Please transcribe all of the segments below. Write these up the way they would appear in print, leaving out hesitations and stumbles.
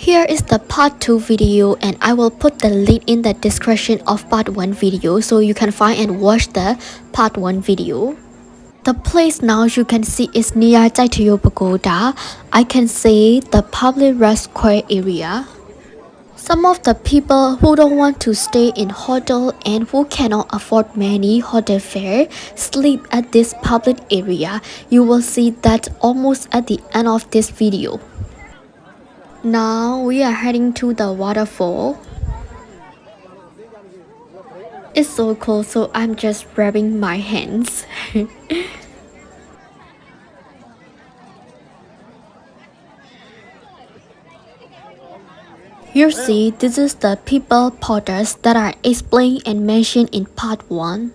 Here is the part 2 video and I will put the link in the description of part 1 video so you can find and watch the part 1 video. The place now you can see is near Kyaik Htee Yoe Pagoda. I can see the public rest square area. Some of the people who don't want to stay in hotel and who cannot afford many hotel fare sleep at this public area. You will see that almost at the end of this video. Now we are heading to the waterfall. It's so cold, so I'm just rubbing my hands. You see, this is the people potters that are explained and mentioned in part 1.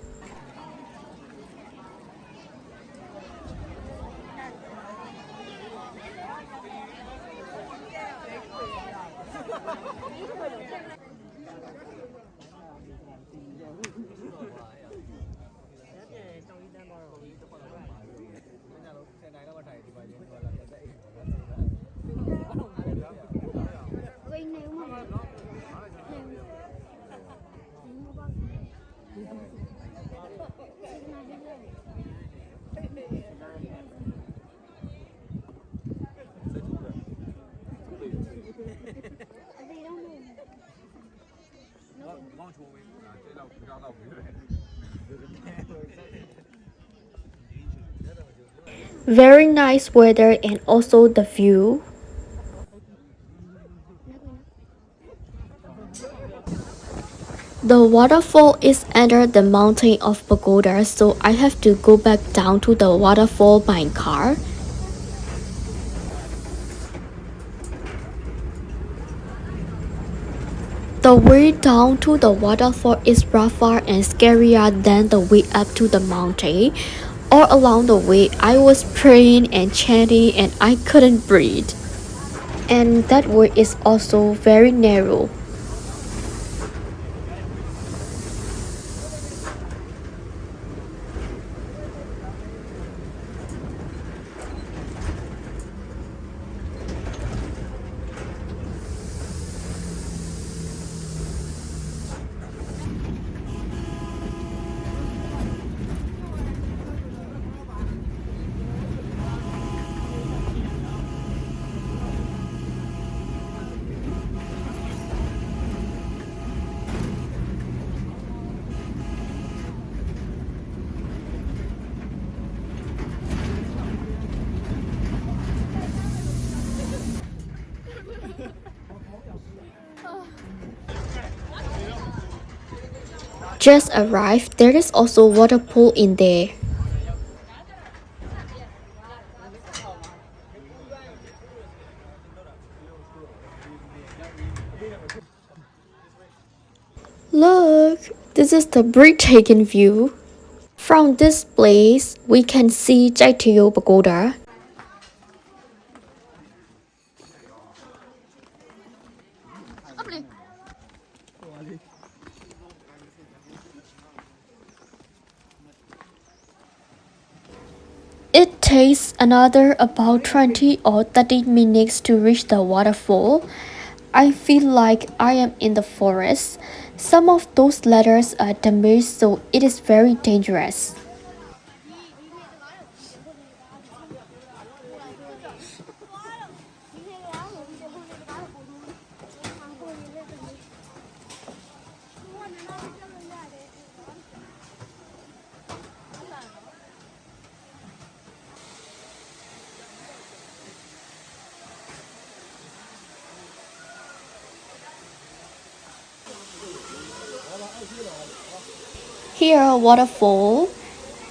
Very nice weather and also the view. The waterfall is under the mountain of Pagoda, so I have to go back down to the waterfall by car. The way down to the waterfall is rougher and scarier than the way up to the mountain. All along the way, I was praying and chanting and I couldn't breathe. And that way is also very narrow. Just arrived, there is also water pool in there. Look, this is the breathtaking view. From this place, we can see Kyaik Htee Yoe Pagoda. It takes another about 20 or 30 minutes to reach the waterfall. I feel like I am in the forest. Some of those letters are damaged, so it is very dangerous. Here, waterfall.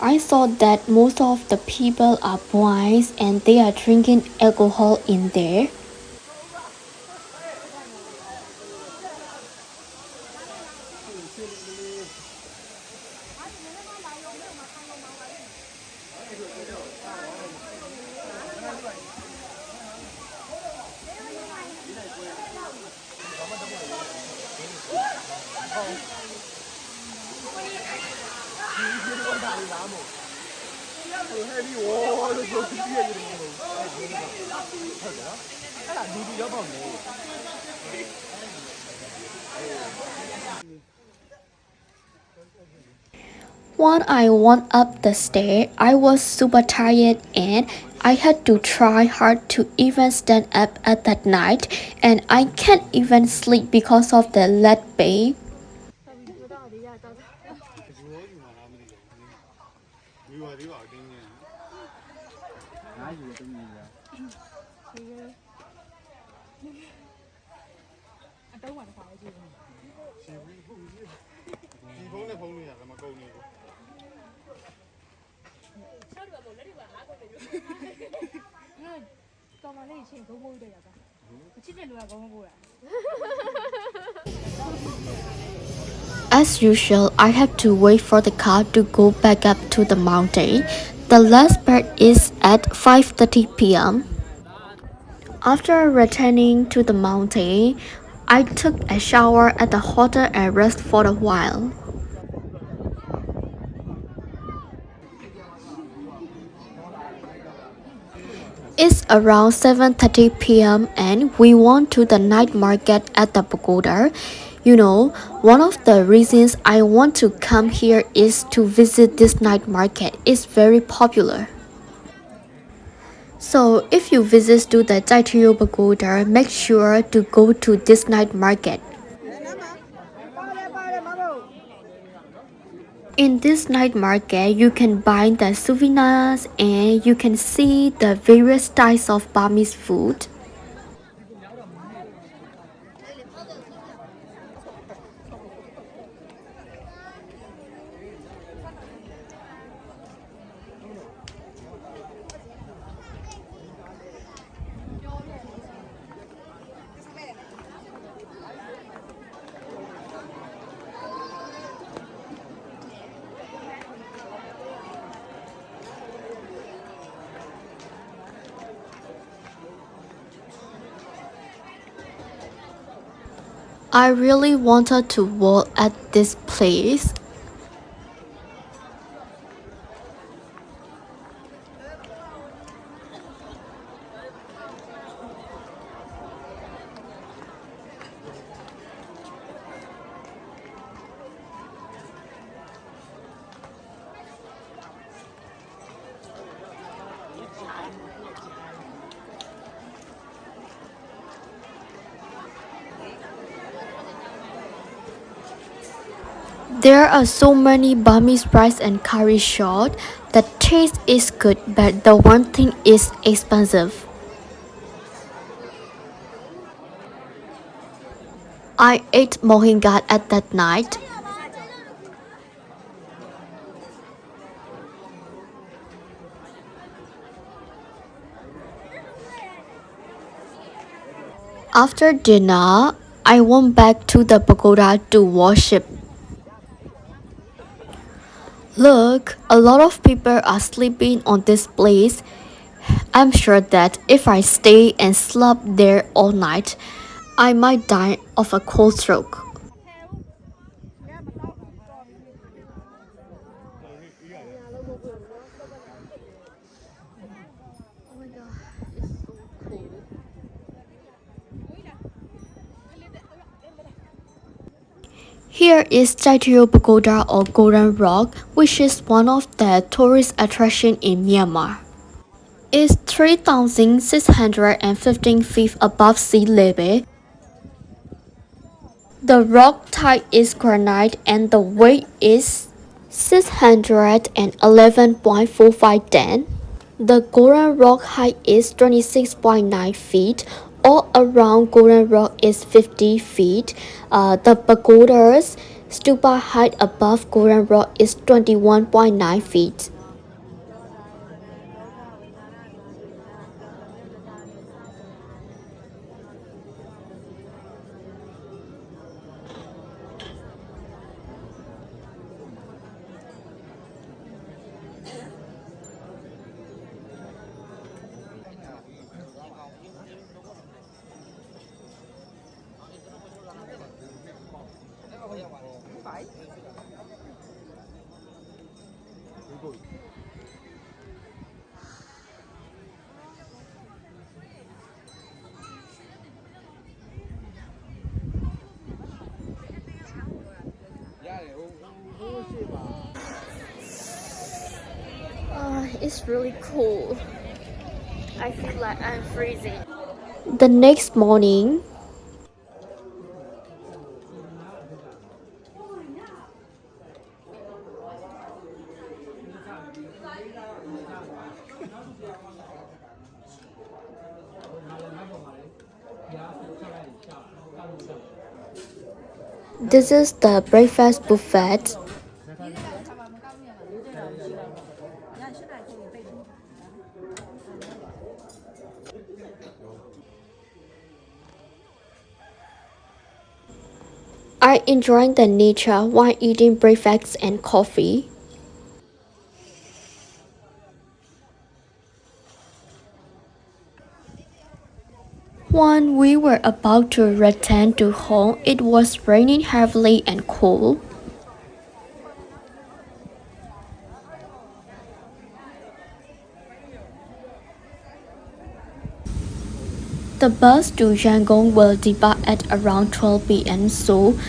I saw that most of the people are boys and they are drinking alcohol in there. When I went up the stair, I was super tired and I had to try hard to even stand up at that night, and I can't even sleep because of the leg pain. As usual, I have to wait for the car to go back up to the mountain. The last part is at 5:30 p.m. After returning to the mountain, I took a shower at the hotel and rest for a while. It's around 7:30 p.m. and we went to the night market at the Pagoda. You know, one of the reasons I want to come here is to visit this night market. It's very popular. So if you visit to the Kyaik Htee Yoe Pagoda, make sure to go to this night market. In this night market, you can buy the souvenirs and you can see the various types of Burmese food. I really wanted to walk at this place. There are so many Burmese rice and curry shops. The taste is good, but the one thing is expensive. I ate mohingat at that night. After dinner, I went back to the pagoda to worship. Look, a lot of people are sleeping on this place. I'm sure that if I stay and sleep there all night, I might die of a cold stroke. Here is Kyaik Htee Yoe Pagoda or Golden Rock, which is one of the tourist attractions in Myanmar. It's 3,615 feet above sea level. The rock type is granite and the weight is 611.45 tons. The Golden Rock height is 26.9 feet. All around Golden Rock is 50 feet. The pagoda's stupa height above Golden Rock is 21.9 feet. It's really cool. I feel like I'm freezing. The next morning, this is the breakfast buffet. I enjoying the nature while eating breakfast and coffee. When we were about to return to home, it was raining heavily and cold. The bus to Yangon will depart at around 12 p.m. so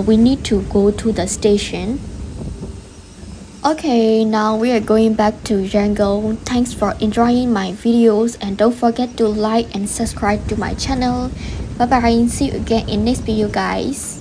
we need to go to the station. Okay, now we are going back to Yangon. Thanks for enjoying my videos and don't forget to like and subscribe to my channel. Bye bye, see you again in next video guys.